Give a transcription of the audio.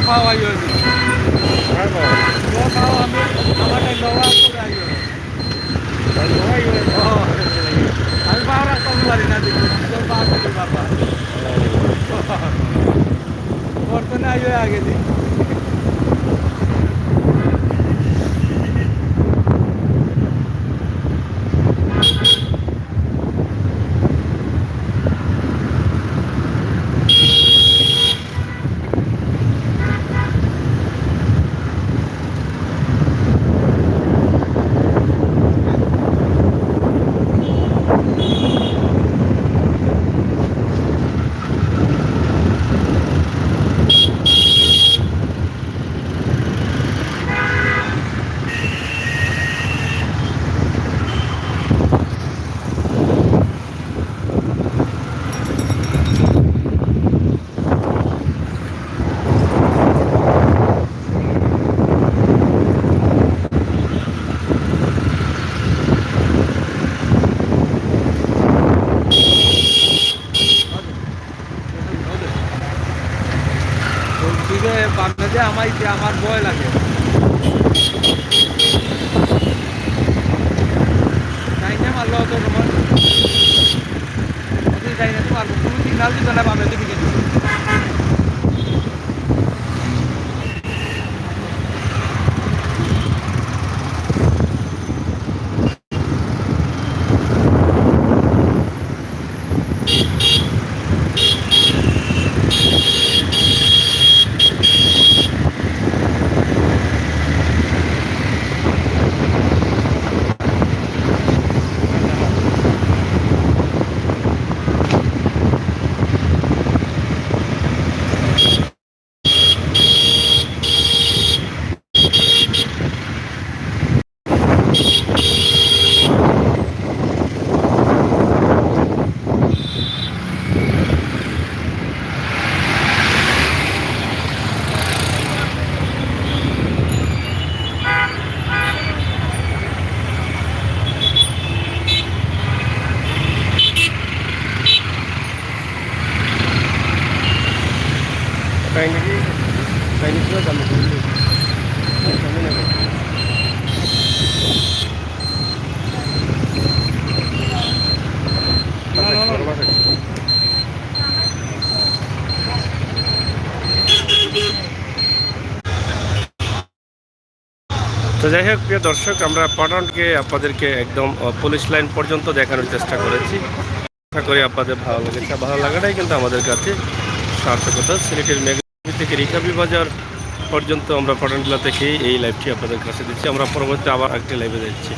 पाव आयो काय पाव तो पाव आम्ही आम्हाला लोवा असतो आयो लोवा आयो हो आम्ही पाव राखतो वाली ना तो पाव के बाबा और तो ना आयो आगे दे আমার ভয় লাগে তাই না মারলো তো তোমার তাই না তো মারবো কোনো সিগনাল দিত না বামে দিকে Chinese juga sama dulu. Sama nih. তো যাই হোক প্রিয় দর্শক, আমরা পাটনকে আপনাদেরকে একদম পুলিশ লাইন পর্যন্ত দেখানোর চেষ্টা করেছি। আশা করি আপনাদের ভালো লেগেছে। ভালো লাগাটাই কিন্তু আমাদের কাছে সার্থকতা। সিলেটের মেঘাবী থেকে রিকাবি বাজার পর্যন্ত আমরা পাটনগুলা থেকে এই লাইভটি আপনাদের কাছে দিচ্ছি। আমরা পরবর্তী আবার একটি লাইভে যাচ্ছি।